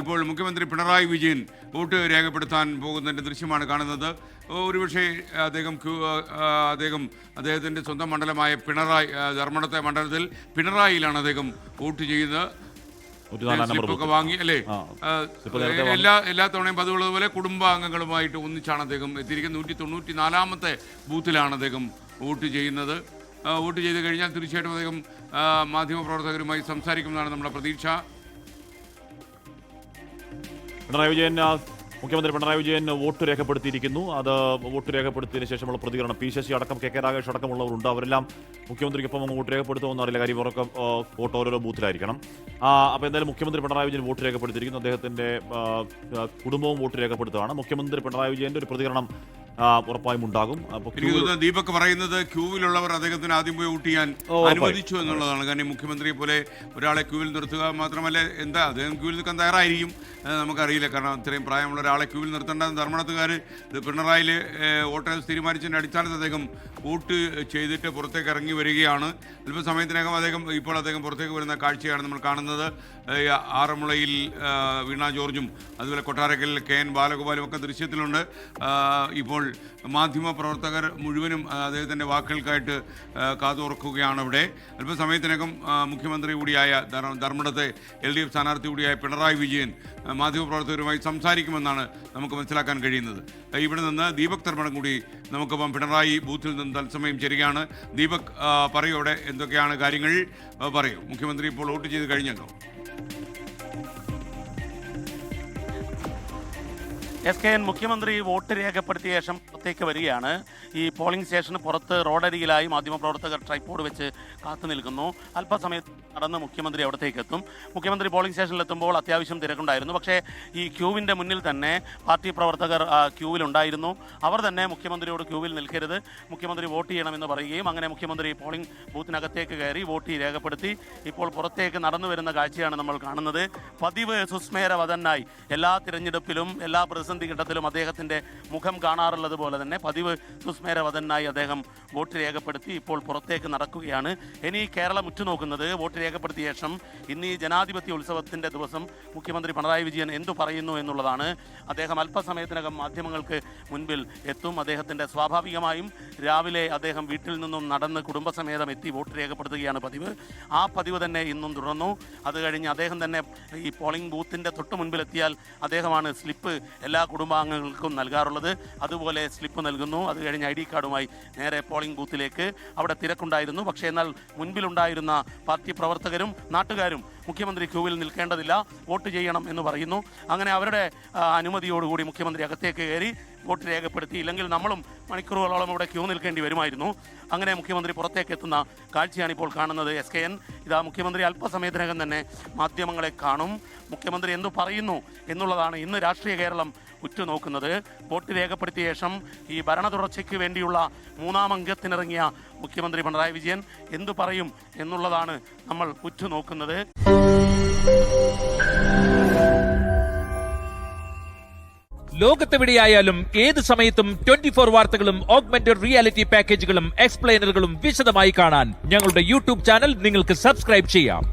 ഇപ്പോൾ മുഖ്യമന്ത്രി പിണറായി വിജയൻ വോട്ട് രേഖപ്പെടുത്താൻ പോകുന്നതിൻ്റെ ദൃശ്യമാണ് കാണുന്നത്. ഒരുപക്ഷെ അദ്ദേഹത്തിൻ്റെ സ്വന്തം മണ്ഡലമായ ധർമ്മടത്തെ മണ്ഡലത്തിൽ പിണറായിയിലാണ് അദ്ദേഹം വോട്ട് ചെയ്യുന്നത്. സ്ലിപ്പൊക്കെ വാങ്ങി അല്ലേ? എല്ലാ തവണയും പതിവുള്ളതുപോലെ കുടുംബാംഗങ്ങളുമായിട്ട് ഒന്നിച്ചാണ് അദ്ദേഹം എത്തിയിരിക്കുന്നത്. 194ാമത്തെ ബൂത്തിലാണ് അദ്ദേഹം വോട്ട് ചെയ്യുന്നത്. വോട്ട് ചെയ്ത് കഴിഞ്ഞാൽ തീർച്ചയായിട്ടും അദ്ദേഹം മാധ്യമപ്രവർത്തകരുമായി സംസാരിക്കുമെന്നാണ് നമ്മുടെ പ്രതീക്ഷ. മുഖ്യമന്ത്രി പിണറായി വിജയൻ വോട്ട് രേഖപ്പെടുത്തിയിരിക്കുന്നു. അത് വോട്ട് രേഖപ്പെടുത്തിയതിനു ശേഷമുള്ള പ്രതികരണം പി ശശി അടക്കം കെ രാഗേഷ് അടക്കമുള്ളവരുണ്ട്. അവരെല്ലാം മുഖ്യമന്ത്രിക്കൊപ്പം വോട്ട് രേഖപ്പെടുത്തുമെന്ന് അറിയില്ല. കാര്യം ഇവരൊക്കെ വോട്ട് ഓരോരോ ബൂത്തിലായിരിക്കണം. അപ്പോൾ എന്തായാലും മുഖ്യമന്ത്രി പിണറായി വിജയൻ വോട്ട് രേഖപ്പെടുത്തിയിരിക്കുന്നു. അദ്ദേഹത്തിന്റെ കുടുംബവും വോട്ട് രേഖപ്പെടുത്തുകയാണ്. മുഖ്യമന്ത്രി പിണറായി വിജയന്റെ ഒരു പ്രതികരണം ഉറപ്പായും ഉണ്ടാകും. ദീപക് പറയുന്നത് ക്യൂവിലുള്ളവർ അദ്ദേഹത്തിന് ആദ്യം പോയി വോട്ട് ചെയ്യാൻ അനുവദിച്ചു എന്നുള്ളതാണ്. കാരണം മുഖ്യമന്ത്രിയെ പോലെ ഒരാളെ ക്യൂവിൽ നിർത്തുക മാത്രമല്ല, അദ്ദേഹം ക്യൂവിൽ നിൽക്കാൻ തയ്യാറായിരിക്കും നമുക്കറിയില്ല. കാരണം ഇത്രയും പ്രായമുള്ള ഒരാളെ ക്യൂവിൽ നിർത്തേണ്ടത് ധർമ്മടത്തുകാർ പിണറായിൽ വോട്ടേഴ്സ് തീരുമാനിച്ചതിൻ്റെ അടിസ്ഥാനത്തിൽ അദ്ദേഹം വോട്ട് ചെയ്തിട്ട് പുറത്തേക്ക് ഇറങ്ങി വരികയാണ്. അല്പസമയത്തിനകം അദ്ദേഹം പുറത്തേക്ക് വരുന്ന കാഴ്ചയാണ് നമ്മൾ കാണുന്നത്. ആറന്മുളയിൽ വീണ ജോർജും അതുപോലെ കൊട്ടാരക്കലിൽ KN ബാലഗോപാലും ഒക്കെ ദൃശ്യത്തിലുണ്ട്. ഇപ്പോൾ മാധ്യമപ്രവർത്തകർ മുഴുവനും അദ്ദേഹത്തിൻ്റെ വാക്കുകൾക്കായിട്ട് കാതുറക്കുകയാണ് ഇവിടെ. അല്പസമയത്തിനകം മുഖ്യമന്ത്രി കൂടിയായ ധർമ്മടത്തെ LDF സ്ഥാനാർത്ഥി കൂടിയായ പിണറായി വിജയൻ മാധ്യമപ്രവർത്തകരുമായി സംസാരിക്കുമെന്നാണ് നമുക്ക് മനസ്സിലാക്കാൻ കഴിയുന്നത്. ഇവിടെ നിന്ന് ദീപക് തർമ്മടം കൂടി നമുക്കൊപ്പം പിണറായി ബൂത്തിൽ നിന്ന് തത്സമയം ചേരുകയാണ്. ദീപക്, പറയൂ, അവിടെ എന്തൊക്കെയാണ് കാര്യങ്ങൾ? പറയൂ. മുഖ്യമന്ത്രി ഇപ്പോൾ വോട്ട് ചെയ്ത് കഴിഞ്ഞല്ലോ. SKN മുഖ്യമന്ത്രി വോട്ട് രേഖപ്പെടുത്തിയ ശേഷം പുറത്തേക്ക് വരികയാണ്. ഈ പോളിംഗ് സ്റ്റേഷന് പുറത്ത് റോഡരികിലായി മാധ്യമപ്രവർത്തകർ ട്രൈപോഡ് വെച്ച് കാത്തു നിൽക്കുന്നു. അല്പസമയത്ത് നടന്ന് മുഖ്യമന്ത്രി അവിടത്തേക്ക് എത്തും. മുഖ്യമന്ത്രി പോളിംഗ് സ്റ്റേഷനിലെത്തുമ്പോൾ അത്യാവശ്യം തിരക്കുണ്ടായിരുന്നു. പക്ഷേ ഈ ക്യൂവിൻ്റെ മുന്നിൽ തന്നെ പാർട്ടി പ്രവർത്തകർ ക്യൂവിലുണ്ടായിരുന്നു. അവർ തന്നെ മുഖ്യമന്ത്രിയോട് ക്യൂവിൽ നിൽക്കരുത്, മുഖ്യമന്ത്രി വോട്ട് ചെയ്യണമെന്ന് പറയുകയും അങ്ങനെ മുഖ്യമന്ത്രി പോളിംഗ് ബൂത്തിനകത്തേക്ക് കയറി വോട്ട് രേഖപ്പെടുത്തി ഇപ്പോൾ പുറത്തേക്ക് നടന്നു വരുന്ന കാഴ്ചയാണ് നമ്മൾ കാണുന്നത്. പതിവ് സുസ്മേരവദനായി എല്ലാ തിരഞ്ഞെടുപ്പിലും എല്ലാ പ്രതിസന്ധി ഘട്ടത്തിലും അദ്ദേഹത്തിൻ്റെ മുഖം കാണാറുള്ളത് പോലെ തന്നെ പതിവ് സുസ്മേരവദനായി അദ്ദേഹം വോട്ട് രേഖപ്പെടുത്തി ഇപ്പോൾ പുറത്തേക്ക് നടക്കുകയാണ്. ഇനി കേരളം ഉറ്റുനോക്കുന്നത് വോട്ട് രേഖപ്പെടുത്തിയ ശേഷം ഇന്ന് ഈ ജനാധിപത്യ ഉത്സവത്തിൻ്റെ ദിവസം മുഖ്യമന്ത്രി പിണറായി വിജയൻ എന്തു പറയുന്നു എന്നുള്ളതാണ്. അദ്ദേഹം അല്പസമയത്തിനകം മാധ്യമങ്ങൾക്ക് മുൻപിൽ എത്തും. അദ്ദേഹത്തിൻ്റെ സ്വാഭാവികമായും രാവിലെ അദ്ദേഹം വീട്ടിൽ നിന്നും നടന്ന് കുടുംബസമേതം എത്തി വോട്ട് രേഖപ്പെടുത്തുകയാണ് പതിവ്. ആ പതിവ് തന്നെ ഇന്നും തുടർന്നു. അത് കഴിഞ്ഞ് അദ്ദേഹം തന്നെ ഈ പോളിംഗ് ബൂത്തിൻ്റെ തൊട്ട് മുൻപിലെത്തിയാൽ അദ്ദേഹമാണ് സ്ലിപ്പ് എല്ലാ കുടുംബാംഗങ്ങൾക്കും നൽകാറുള്ളത്. അതുപോലെ സ്ലിപ്പ് നൽകുന്നു. അത് കഴിഞ്ഞ് ID കാർഡുമായി നേരെ പോളിംഗ് ബൂത്തിലേക്ക്. അവിടെ തിരക്കുണ്ടായിരുന്നു. പക്ഷേ എന്നാൽ മുൻപിലുണ്ടായിരുന്ന പാർട്ടി പ്രവർത്തകരും നാട്ടുകാരും മുഖ്യമന്ത്രി ക്യൂവിൽ നിൽക്കേണ്ടതില്ല, വോട്ട് ചെയ്യണം എന്ന് പറയുന്നു. അങ്ങനെ അവരുടെ അനുമതിയോടുകൂടി മുഖ്യമന്ത്രി അകത്തേക്ക് കയറി വോട്ട് രേഖപ്പെടുത്തി. ഇല്ലെങ്കിൽ നമ്മളും മണിക്കൂറുകളോളം ഇവിടെ ക്യൂ നിൽക്കേണ്ടി വരുമായിരുന്നു. അങ്ങനെ മുഖ്യമന്ത്രി പുറത്തേക്ക് എത്തുന്ന കാഴ്ചയാണ് ഇപ്പോൾ കാണുന്നത്. SKN ഇതാ മുഖ്യമന്ത്രി അല്പസമയത്തിനകം തന്നെ മാധ്യമങ്ങളെ കാണും. മുഖ്യമന്ത്രി എന്തു പറയുന്നു എന്നുള്ളതാണ് ഇന്ന് രാഷ്ട്രീയ കേരളം ഉറ്റുനോക്കുന്നത്. വോട്ട് രേഖപ്പെടുത്തിയ ശേഷം ഈ ഭരണ തുടർച്ചയ്ക്ക് വേണ്ടിയുള്ള 3ാം അംഗത്തിനിറങ്ങിയ മുഖ്യമന്ത്രി പിണറായി വിജയൻ എന്തു പറയും എന്നുള്ളതാണ് നമ്മൾ ഉറ്റുനോക്കുന്നത്. ലോകത്തെവിടെയായാലും ഏത് സമയത്തും 24 വാർത്തകളും ഓഗ്മെന്റഡ് റിയാലിറ്റി പാക്കേജുകളും എക്സ്പ്ലെയിനറുകളും വിശദമായി കാണാൻ ഞങ്ങളുടെ YouTube ചാനൽ നിങ്ങൾക്ക് സബ്സ്ക്രൈബ് ചെയ്യാം.